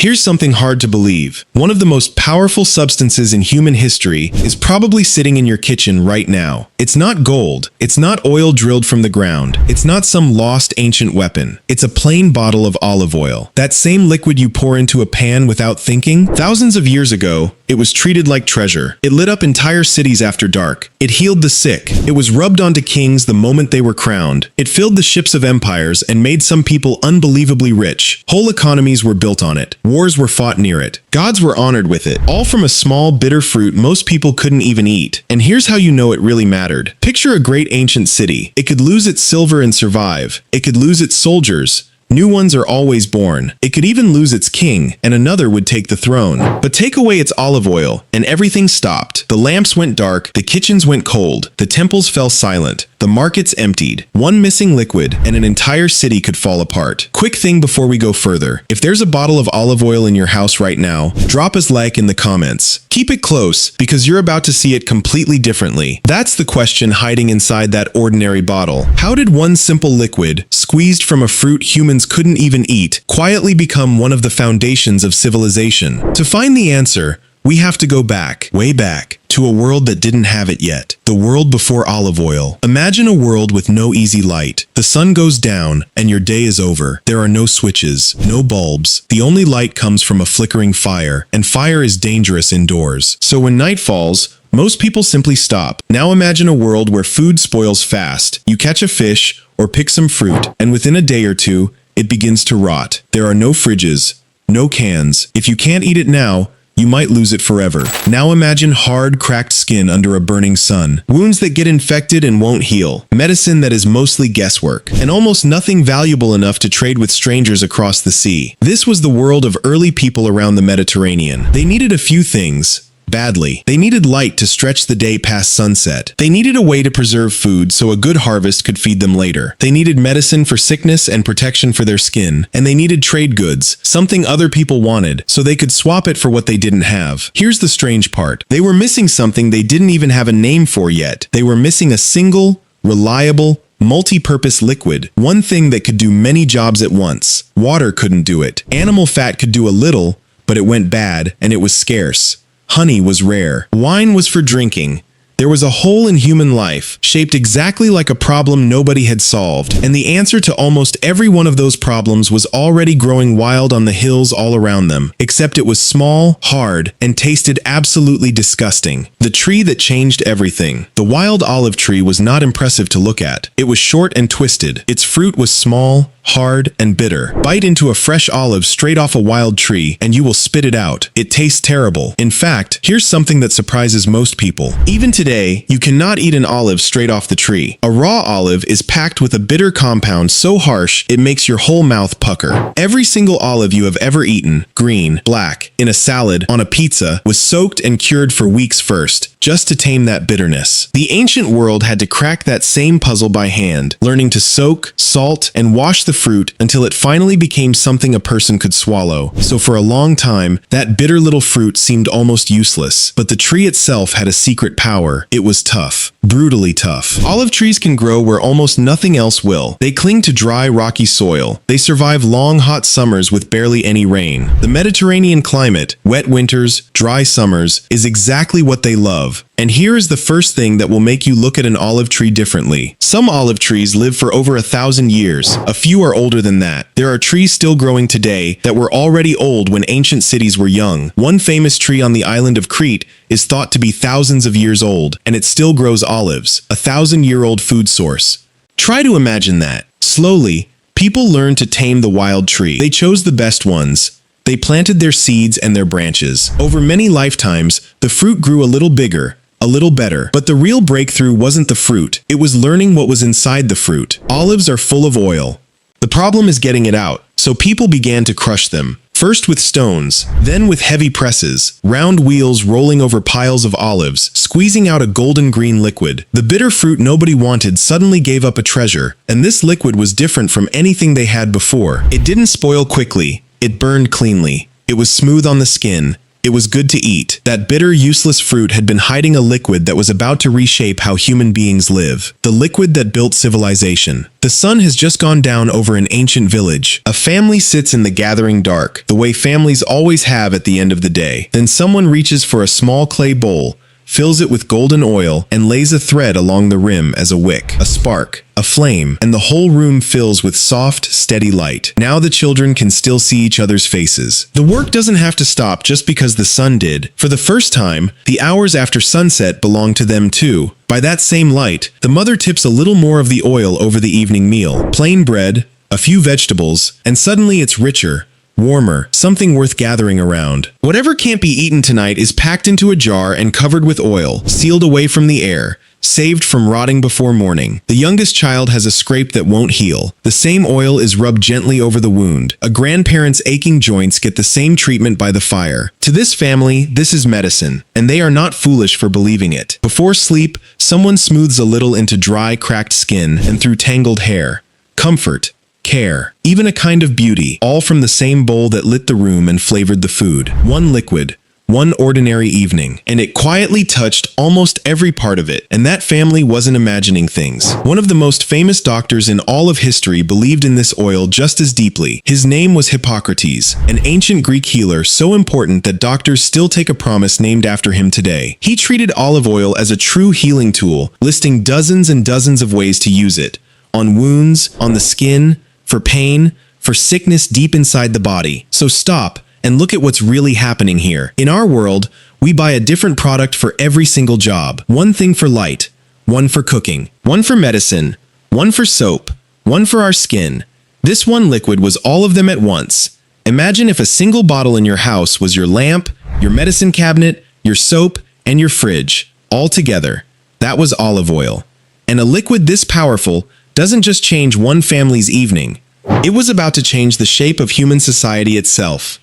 Here's something hard to believe. One of the most powerful substances in human history is probably sitting in your kitchen right now. It's not gold. It's not oil drilled from the ground. It's not some lost ancient weapon. It's a plain bottle of olive oil. That same liquid you pour into a pan without thinking? Thousands of years ago, it was treated like treasure. It lit up entire cities after dark. It healed the sick. It was rubbed onto kings the moment they were crowned. It filled the ships of empires and made some people unbelievably rich. Whole economies were built on it. Wars were fought near it. Gods were honored with it. All from a small, bitter fruit most people couldn't even eat. And here's how you know it really mattered. Picture a great ancient city. It could lose its silver and survive. It could lose its soldiers. New ones are always born. It could even lose its king, and another would take the throne. But take away its olive oil, and everything stopped. The lamps went dark, the kitchens went cold, the temples fell silent, the markets emptied. One missing liquid, and an entire city could fall apart. Quick thing before we go further. If there's a bottle of olive oil in your house right now, drop us like in the comments. Keep it close, because you're about to see it completely differently. That's the question hiding inside that ordinary bottle. How did one simple liquid, squeezed from a fruit humans couldn't even eat, quietly become one of the foundations of civilization? To find the answer, we have to go back, way back, to a world that didn't have it yet. The world before olive oil. Imagine a world with no easy light. The sun goes down, and your day is over. There are no switches, no bulbs. The only light comes from a flickering fire, and fire is dangerous indoors. So when night falls, most people simply stop. Now imagine a world where food spoils fast. You catch a fish, or pick some fruit, and within a day or two, it begins to rot. There are no fridges, no cans. If you can't eat it now, you might lose it forever. Now imagine hard, cracked skin under a burning sun, wounds that get infected and won't heal, medicine that is mostly guesswork, and almost nothing valuable enough to trade with strangers across the sea. This was the world of early people around the Mediterranean. They needed a few things. Badly. They needed light to stretch the day past sunset. They needed a way to preserve food so a good harvest could feed them later. They needed medicine for sickness and protection for their skin. And they needed trade goods, something other people wanted, so they could swap it for what they didn't have. Here's the strange part. They were missing something they didn't even have a name for yet. They were missing a single, reliable, multi-purpose liquid. One thing that could do many jobs at once. Water couldn't do it. Animal fat could do a little, but it went bad, and it was scarce. Honey was rare. Wine was for drinking. There was a hole in human life, shaped exactly like a problem nobody had solved, and the answer to almost every one of those problems was already growing wild on the hills all around them, except it was small, hard, and tasted absolutely disgusting. The tree that changed everything. The wild olive tree was not impressive to look at. It was short and twisted. Its fruit was small, hard, and bitter. Bite into a fresh olive straight off a wild tree, and you will spit it out. It tastes terrible. In fact, here's something that surprises most people. Even today, you cannot eat an olive straight off the tree. A raw olive is packed with a bitter compound so harsh it makes your whole mouth pucker. Every single olive you have ever eaten, green, black, in a salad, on a pizza, was soaked and cured for weeks first, just to tame that bitterness. The ancient world had to crack that same puzzle by hand, learning to soak, salt, and wash the fruit until it finally became something a person could swallow. So for a long time, that bitter little fruit seemed almost useless. But the tree itself had a secret power. It was tough. Brutally tough. Olive trees can grow where almost nothing else will. They cling to dry, rocky soil. They survive long, hot summers with barely any rain. The Mediterranean climate, wet winters, dry summers, is exactly what they love. And here is the first thing that will make you look at an olive tree differently. Some olive trees live for over 1,000 years. A few are older than that. There are trees still growing today that were already old when ancient cities were young. One famous tree on the island of Crete is thought to be thousands of years old, and it still grows olives, a 1,000-year-old food source. Try to imagine that. Slowly, people learned to tame the wild tree. They chose the best ones. They planted their seeds and their branches. Over many lifetimes, the fruit grew a little bigger, a little better. But the real breakthrough wasn't the fruit. It was learning what was inside the fruit. Olives are full of oil. The problem is getting it out, so people began to crush them. First with stones, then with heavy presses, round wheels rolling over piles of olives, squeezing out a golden green liquid. The bitter fruit nobody wanted suddenly gave up a treasure, and this liquid was different from anything they had before. It didn't spoil quickly. It burned cleanly. It was smooth on the skin. It was good to eat. That bitter, useless fruit had been hiding a liquid that was about to reshape how human beings live. The liquid that built civilization. The sun has just gone down over an ancient village. A family sits in the gathering dark, the way families always have at the end of the day. Then someone reaches for a small clay bowl, fills it with golden oil, and lays a thread along the rim as a wick, a spark, a flame, and the whole room fills with soft, steady light. Now the children can still see each other's faces. The work doesn't have to stop just because the sun did. For the first time, the hours after sunset belong to them too. By that same light, the mother tips a little more of the oil over the evening meal. Plain bread, a few vegetables, and suddenly it's richer, warmer, something worth gathering around. Whatever can't be eaten tonight is packed into a jar and covered with oil, sealed away from the air, saved from rotting before morning. The youngest child has a scrape that won't heal. The same oil is rubbed gently over the wound. A grandparent's aching joints get the same treatment by the fire. To this family, this is medicine, and they are not foolish for believing it. Before sleep, someone smooths a little into dry, cracked skin and through tangled hair. Comfort, care, even a kind of beauty, all from the same bowl that lit the room and flavored the food. One liquid, one ordinary evening, and it quietly touched almost every part of it. And that family wasn't imagining things. One of the most famous doctors in all of history believed in this oil just as deeply. His name was Hippocrates, an ancient Greek healer so important that doctors still take a promise named after him today. He treated olive oil as a true healing tool, listing dozens and dozens of ways to use it. On wounds, on the skin, for pain, for sickness deep inside the body. So stop and look at what's really happening here. In our world, we buy a different product for every single job. One thing for light, one for cooking, one for medicine, one for soap, one for our skin. This one liquid was all of them at once. Imagine if a single bottle in your house was your lamp, your medicine cabinet, your soap, and your fridge, all together. That was olive oil. And a liquid this powerful doesn't just change one family's evening. It was about to change the shape of human society itself.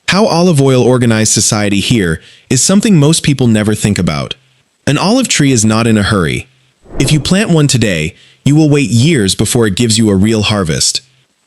How olive oil organized society here is something most people never think about. An olive tree is not in a hurry. If you plant one today, you will wait years before it gives you a real harvest.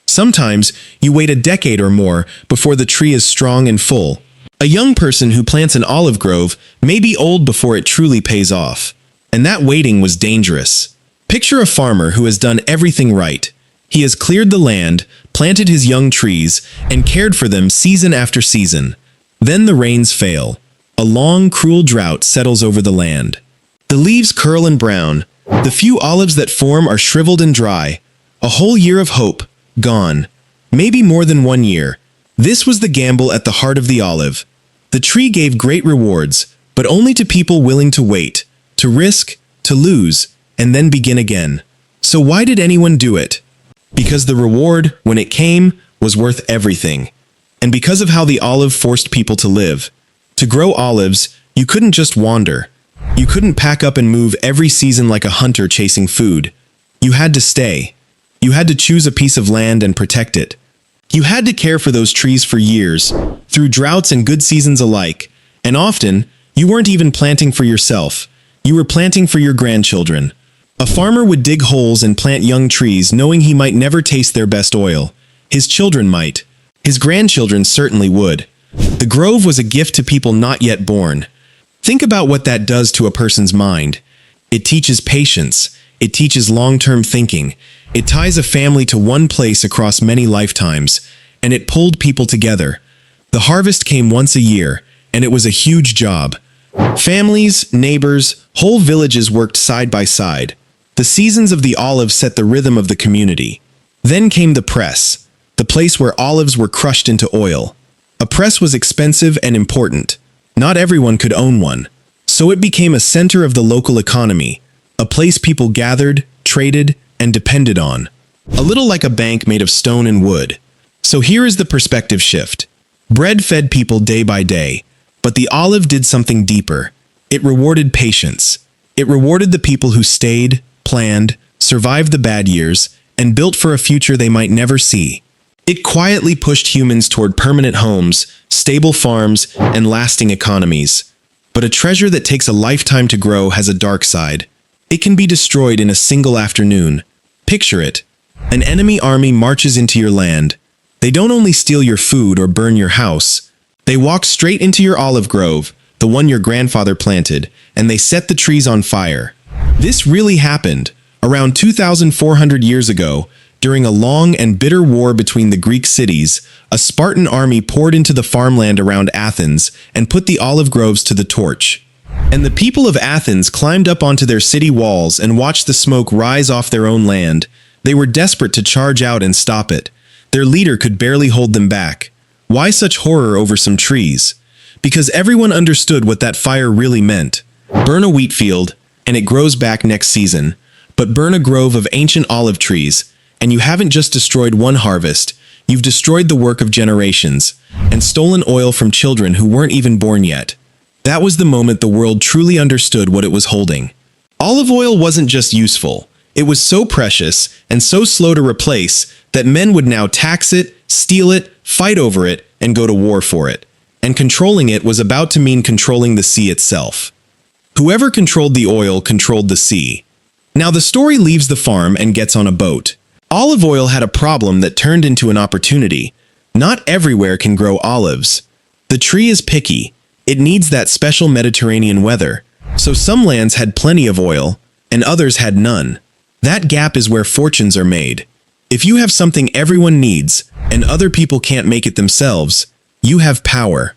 Sometimes you wait a decade or more before the tree is strong and full. A young person who plants an olive grove may be old before it truly pays off. And that waiting was dangerous. Picture a farmer who has done everything right. He has cleared the land, planted his young trees, and cared for them season after season. Then the rains fail. A long, cruel drought settles over the land. The leaves curl and brown. The few olives that form are shriveled and dry. A whole year of hope, gone. Maybe more than 1 year. This was the gamble at the heart of the olive. The tree gave great rewards, but only to people willing to wait, to risk, to lose, and then begin again. So why did anyone do it? Because the reward, when it came, was worth everything. And because of how the olive forced people to live. To grow olives, you couldn't just wander. You couldn't pack up and move every season like a hunter chasing food. You had to stay. You had to choose a piece of land and protect it. You had to care for those trees for years, through droughts and good seasons alike. And often, you weren't even planting for yourself. You were planting for your grandchildren. A farmer would dig holes and plant young trees knowing he might never taste their best oil. His children might. His grandchildren certainly would. The grove was a gift to people not yet born. Think about what that does to a person's mind. It teaches patience. It teaches long-term thinking. It ties a family to one place across many lifetimes, and it pulled people together. The harvest came once a year, and it was a huge job. Families, neighbors, whole villages worked side by side. The seasons of the olive set the rhythm of the community. Then came the press, the place where olives were crushed into oil. A press was expensive and important. Not everyone could own one. So it became a center of the local economy, a place people gathered, traded, and depended on. A little like a bank made of stone and wood. So here is the perspective shift. Bread fed people day by day, but the olive did something deeper. It rewarded patience. It rewarded the people who stayed, planned, survived the bad years, and built for a future they might never see. It quietly pushed humans toward permanent homes, stable farms, and lasting economies. But a treasure that takes a lifetime to grow has a dark side. It can be destroyed in a single afternoon. Picture it. An enemy army marches into your land. They don't only steal your food or burn your house. They walked straight into your olive grove, the one your grandfather planted, and they set the trees on fire. This really happened. Around 2,400 years ago, during a long and bitter war between the Greek cities, a Spartan army poured into the farmland around Athens and put the olive groves to the torch. And the people of Athens climbed up onto their city walls and watched the smoke rise off their own land. They were desperate to charge out and stop it. Their leader could barely hold them back. Why such horror over some trees? Because everyone understood what that fire really meant. Burn a wheat field, and it grows back next season. But burn a grove of ancient olive trees, and you haven't just destroyed one harvest, you've destroyed the work of generations, and stolen oil from children who weren't even born yet. That was the moment the world truly understood what it was holding. Olive oil wasn't just useful. It was so precious and so slow to replace that men would now tax it, steal it, fight over it, and go to war for it. And controlling it was about to mean controlling the sea itself. Whoever controlled the oil controlled the sea. Now the story leaves the farm and gets on a boat. Olive oil had a problem that turned into an opportunity. Not everywhere can grow olives. The tree is picky. It needs that special Mediterranean weather. So some lands had plenty of oil, and others had none. That gap is where fortunes are made. If you have something everyone needs, and other people can't make it themselves, you have power.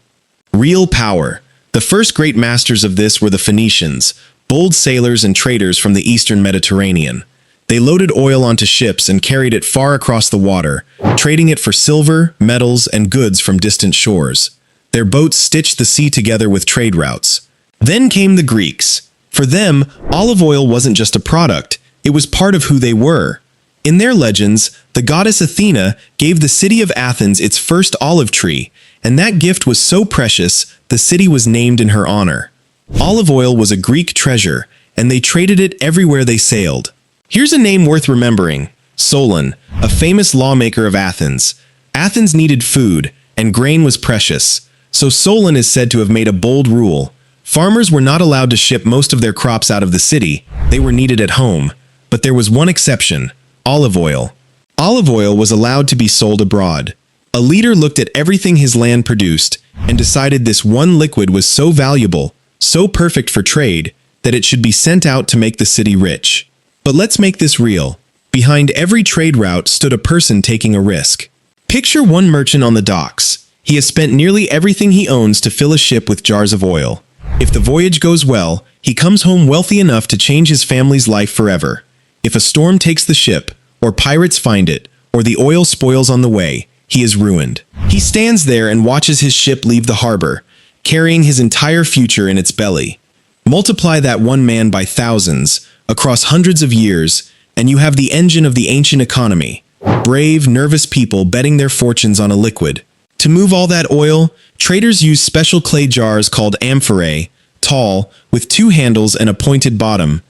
Real power. The first great masters of this were the Phoenicians, bold sailors and traders from the eastern Mediterranean. They loaded oil onto ships and carried it far across the water, trading it for silver, metals, and goods from distant shores. Their boats stitched the sea together with trade routes. Then came the Greeks. For them, olive oil wasn't just a product, it was part of who they were. In their legends, the goddess Athena gave the city of Athens its first olive tree, and that gift was so precious, the city was named in her honor. Olive oil was a Greek treasure, and they traded it everywhere they sailed. Here's a name worth remembering: Solon, a famous lawmaker of Athens. Athens needed food, and grain was precious. So Solon is said to have made a bold rule. Farmers were not allowed to ship most of their crops out of the city. They were needed at home. But there was one exception: olive oil. Olive oil was allowed to be sold abroad. A leader looked at everything his land produced and decided this one liquid was so valuable, so perfect for trade, that it should be sent out to make the city rich. But let's make this real. Behind every trade route stood a person taking a risk. Picture one merchant on the docks. He has spent nearly everything he owns to fill a ship with jars of oil. If the voyage goes well, he comes home wealthy enough to change his family's life forever. If a storm takes the ship, or pirates find it, or the oil spoils on the way, he is ruined. He stands there and watches his ship leave the harbor, carrying his entire future in its belly. Multiply that one man by thousands, across hundreds of years, and you have the engine of the ancient economy. Brave, nervous people betting their fortunes on a liquid. To move all that oil, traders used special clay jars called amphorae, tall, with two handles and a pointed bottom.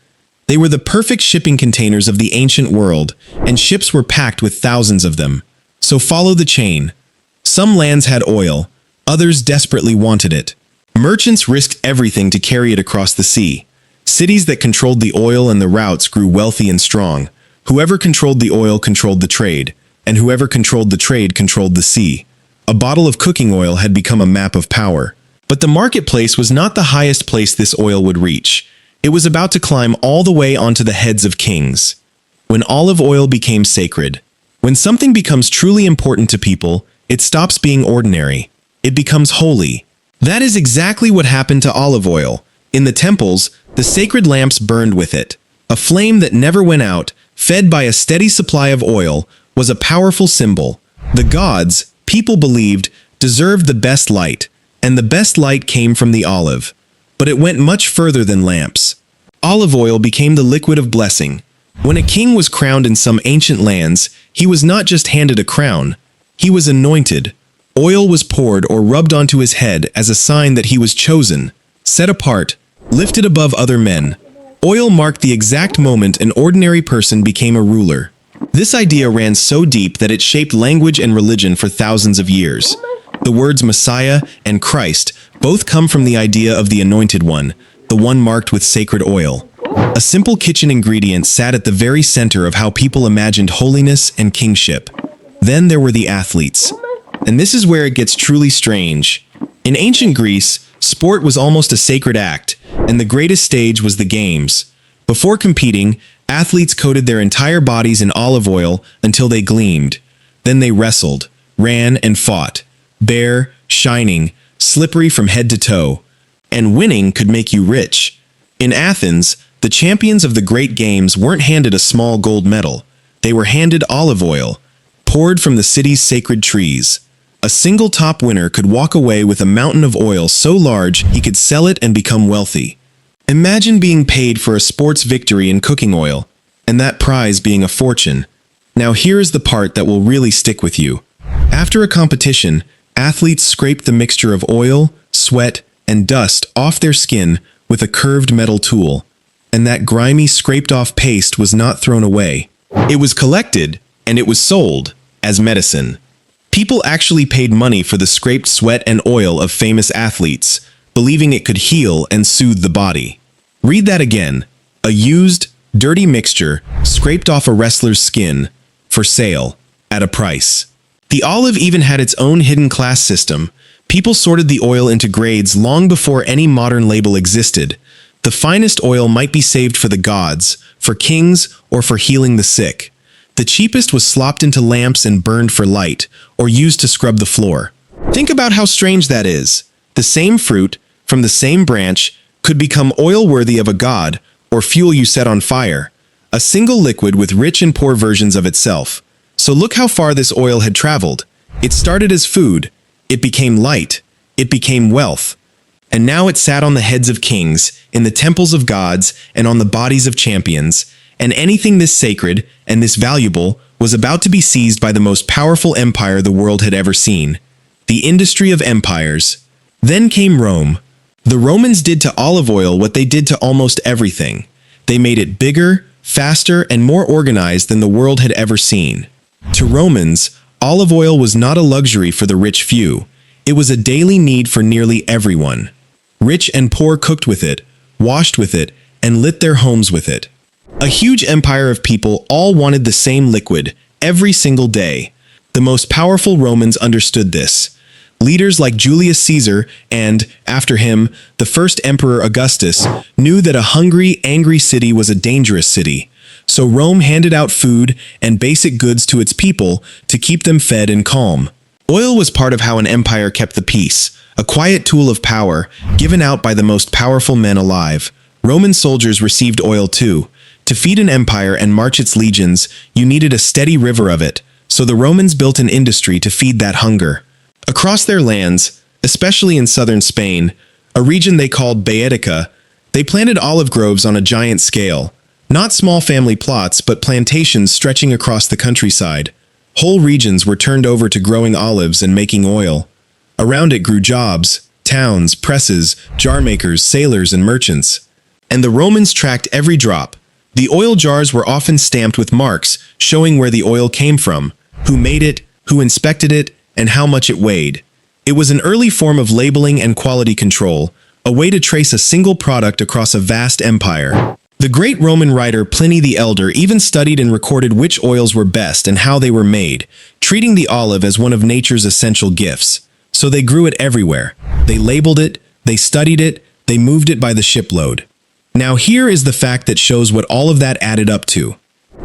They were the perfect shipping containers of the ancient world, and ships were packed with thousands of them. So follow the chain. Some lands had oil, others desperately wanted it. Merchants risked everything to carry it across the sea. Cities that controlled the oil and the routes grew wealthy and strong. Whoever controlled the oil controlled the trade, and whoever controlled the trade controlled the sea. A bottle of cooking oil had become a map of power. But the marketplace was not the highest place this oil would reach. It was about to climb all the way onto the heads of kings. When olive oil became sacred. When something becomes truly important to people, it stops being ordinary. It becomes holy. That is exactly what happened to olive oil. In the temples, the sacred lamps burned with it. A flame that never went out, fed by a steady supply of oil, was a powerful symbol. The gods, people believed, deserved the best light, and the best light came from the olive. But it went much further than lamps. Olive oil became the liquid of blessing. When a king was crowned in some ancient lands, he was not just handed a crown. He was anointed. Oil was poured or rubbed onto his head as a sign that he was chosen, set apart, lifted above other men. Oil marked the exact moment an ordinary person became a ruler. This idea ran so deep that it shaped language and religion for thousands of years. The words Messiah and Christ both come from the idea of the anointed one, the one marked with sacred oil. A simple kitchen ingredient sat at the very center of how people imagined holiness and kingship. Then there were the athletes. And this is where it gets truly strange. In ancient Greece, sport was almost a sacred act, and the greatest stage was the games. Before competing, athletes coated their entire bodies in olive oil until they gleamed. Then they wrestled, ran, and fought, bare, shining, slippery from head to toe. And winning could make you rich. In Athens, the champions of the great games weren't handed a small gold medal. They were handed olive oil, poured from the city's sacred trees. A single top winner could walk away with a mountain of oil so large he could sell it and become wealthy. Imagine being paid for a sports victory in cooking oil, and that prize being a fortune. Now here is the part that will really stick with you. After a competition, athletes scraped the mixture of oil, sweat, and dust off their skin with a curved metal tool. And that grimy, scraped-off paste was not thrown away. It was collected, and it was sold as medicine. People actually paid money for the scraped sweat and oil of famous athletes, believing it could heal and soothe the body. Read that again. A used, dirty mixture scraped off a wrestler's skin, for sale, at a price. The olive even had its own hidden class system. People sorted the oil into grades long before any modern label existed. The finest oil might be saved for the gods, for kings, or for healing the sick. The cheapest was slopped into lamps and burned for light, or used to scrub the floor. Think about how strange that is. The same fruit, from the same branch, could become oil worthy of a god, or fuel you set on fire. A single liquid with rich and poor versions of itself. So look how far this oil had traveled. It started as food. It became light. It became wealth. And now it sat on the heads of kings, in the temples of gods, and on the bodies of champions. And anything this sacred and this valuable was about to be seized by the most powerful empire the world had ever seen. The industry of empires. Then came Rome. The Romans did to olive oil what they did to almost everything. They made it bigger, faster, and more organized than the world had ever seen. To Romans, olive oil was not a luxury for the rich few. It was a daily need for nearly everyone. Rich and poor cooked with it, washed with it, and lit their homes with it. A huge empire of people all wanted the same liquid, every single day. The most powerful Romans understood this. Leaders like Julius Caesar and, after him, the first emperor Augustus, knew that a hungry, angry city was a dangerous city. So Rome handed out food and basic goods to its people to keep them fed and calm. Oil was part of how an empire kept the peace, a quiet tool of power, given out by the most powerful men alive. Roman soldiers received oil too. To feed an empire and march its legions, you needed a steady river of it, so the Romans built an industry to feed that hunger. Across their lands, especially in southern Spain, a region they called Baetica, they planted olive groves on a giant scale. Not small family plots, but plantations stretching across the countryside. Whole regions were turned over to growing olives and making oil. Around it grew jobs, towns, presses, jar makers, sailors, and merchants. And the Romans tracked every drop. The oil jars were often stamped with marks showing where the oil came from, who made it, who inspected it, and how much it weighed. It was an early form of labeling and quality control, a way to trace a single product across a vast empire. The great Roman writer Pliny the Elder even studied and recorded which oils were best and how they were made, treating the olive as one of nature's essential gifts. So they grew it everywhere. They labeled it, they studied it, they moved it by the shipload. Now here is the fact that shows what all of that added up to.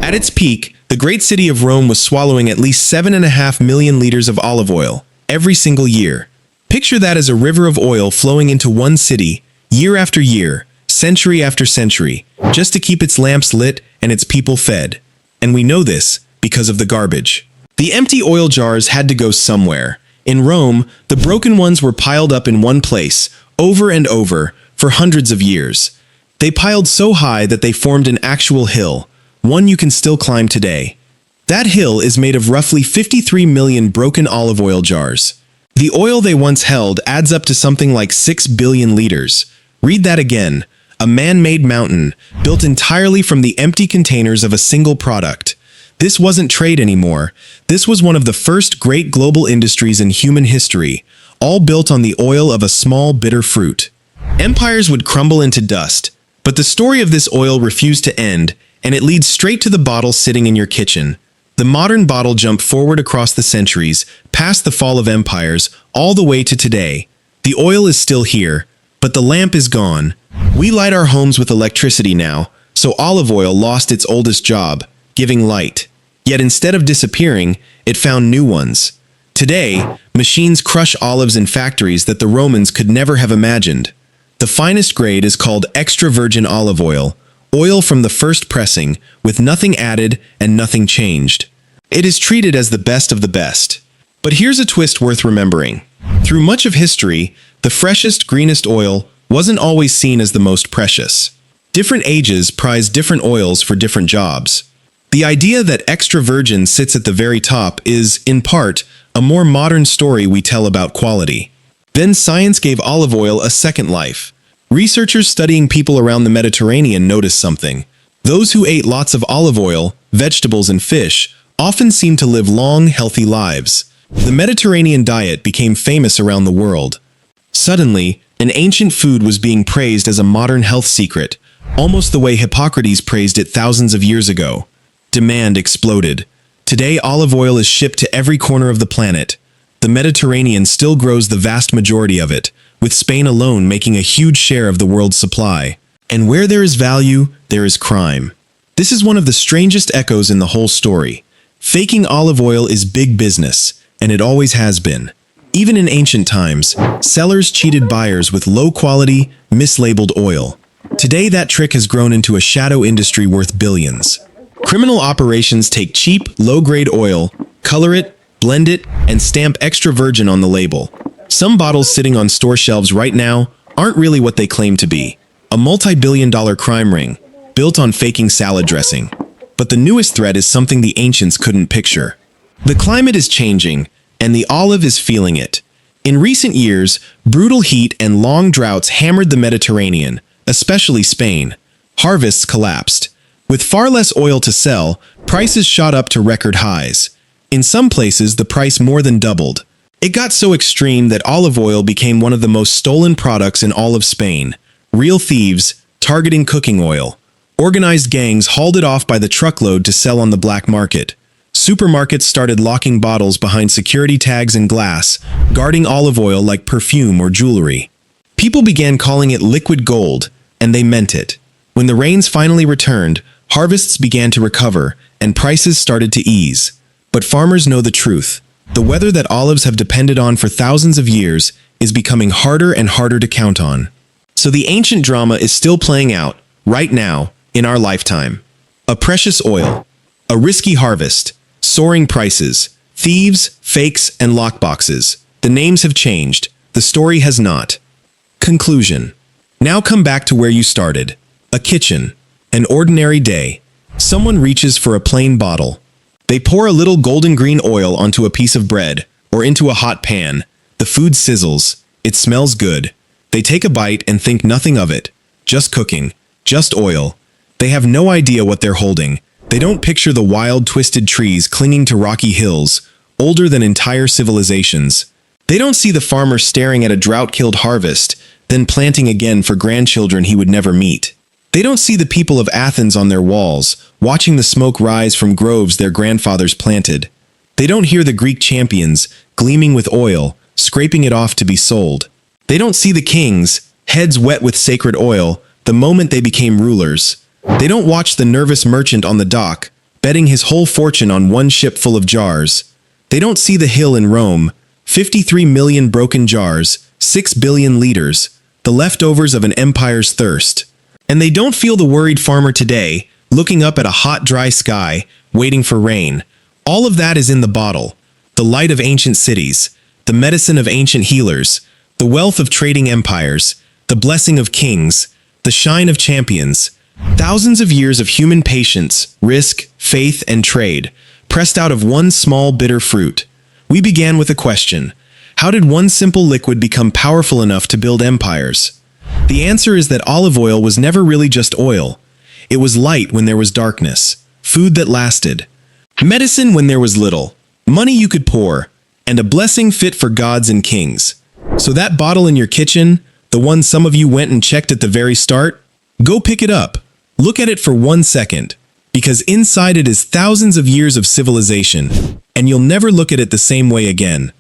At its peak, the great city of Rome was swallowing at least 7.5 million liters of olive oil every single year. Picture that as a river of oil flowing into one city, year after year, century after century, just to keep its lamps lit and its people fed. And we know this because of the garbage. The empty oil jars had to go somewhere. In Rome, the broken ones were piled up in one place, over and over, for hundreds of years. They piled so high that they formed an actual hill, one you can still climb today. That hill is made of roughly 53 million broken olive oil jars. The oil they once held adds up to something like 6 billion liters. Read that again. A man-made mountain, built entirely from the empty containers of a single product. This wasn't trade anymore. This was one of the first great global industries in human history, all built on the oil of a small, bitter fruit. Empires would crumble into dust, but the story of this oil refused to end, and it leads straight to the bottle sitting in your kitchen. The modern bottle jumped forward across the centuries, past the fall of empires, all the way to today. The oil is still here, but the lamp is gone. We light our homes with electricity now, so olive oil lost its oldest job, giving light. Yet instead of disappearing, it found new ones. Today, machines crush olives in factories that the Romans could never have imagined. The finest grade is called extra virgin olive oil from the first pressing, with nothing added and nothing changed. It is treated as the best of the best. But here's a twist worth remembering. Through much of history, the freshest, greenest oil wasn't always seen as the most precious. Different ages prize different oils for different jobs. The idea that extra virgin sits at the very top is, in part, a more modern story we tell about quality. Then science gave olive oil a second life. Researchers studying people around the Mediterranean noticed something. Those who ate lots of olive oil, vegetables, and fish often seemed to live long, healthy lives. The Mediterranean diet became famous around the world. Suddenly, an ancient food was being praised as a modern health secret, almost the way Hippocrates praised it thousands of years ago. Demand exploded. Today, olive oil is shipped to every corner of the planet. The Mediterranean still grows the vast majority of it, with Spain alone making a huge share of the world's supply. And where there is value, there is crime. This is one of the strangest echoes in the whole story. Faking olive oil is big business, and it always has been. Even in ancient times, sellers cheated buyers with low-quality, mislabeled oil. Today, that trick has grown into a shadow industry worth billions. Criminal operations take cheap, low-grade oil, color it, blend it, and stamp extra virgin on the label. Some bottles sitting on store shelves right now aren't really what they claim to be. A multi-billion-dollar crime ring, built on faking salad dressing. But the newest threat is something the ancients couldn't picture. The climate is changing, and the olive is feeling it. In recent years, brutal heat and long droughts hammered the Mediterranean, especially Spain. Harvests collapsed. With far less oil to sell, prices shot up to record highs. In some places, the price more than doubled. It got so extreme that olive oil became one of the most stolen products in all of Spain. Real thieves, targeting cooking oil. Organized gangs hauled it off by the truckload to sell on the black market. Supermarkets started locking bottles behind security tags and glass, guarding olive oil like perfume or jewelry. People began calling it liquid gold, and they meant it. When the rains finally returned, harvests began to recover, and prices started to ease. But farmers know the truth. The weather that olives have depended on for thousands of years is becoming harder and harder to count on. So the ancient drama is still playing out, right now, in our lifetime. A precious oil. A risky harvest. Soaring prices. Thieves, fakes, and lockboxes. The names have changed. The story has not. Conclusion. Now come back to where you started. A kitchen. An ordinary day. Someone reaches for a plain bottle. They pour a little golden green oil onto a piece of bread, or into a hot pan. The food sizzles. It smells good. They take a bite and think nothing of it. Just cooking. Just oil. They have no idea what they're holding. They don't picture the wild, twisted trees clinging to rocky hills, older than entire civilizations. They don't see the farmer staring at a drought-killed harvest, then planting again for grandchildren he would never meet. They don't see the people of Athens on their walls, watching the smoke rise from groves their grandfathers planted. They don't hear the Greek champions, gleaming with oil, scraping it off to be sold. They don't see the kings, heads wet with sacred oil, the moment they became rulers. They don't watch the nervous merchant on the dock, betting his whole fortune on one ship full of jars. They don't see the hill in Rome, 53 million broken jars, 6 billion liters, the leftovers of an empire's thirst. And they don't feel the worried farmer today, looking up at a hot, dry sky, waiting for rain. All of that is in the bottle. The light of ancient cities, the medicine of ancient healers, the wealth of trading empires, the blessing of kings, the shine of champions. Thousands of years of human patience, risk, faith, and trade, pressed out of one small bitter fruit. We began with a question. How did one simple liquid become powerful enough to build empires? The answer is that olive oil was never really just oil. It was light when there was darkness, food that lasted, medicine when there was little, money you could pour, and a blessing fit for gods and kings. So that bottle in your kitchen, the one some of you went and checked at the very start, go pick it up. Look at it for 1 second, because inside it is thousands of years of civilization, and you'll never look at it the same way again.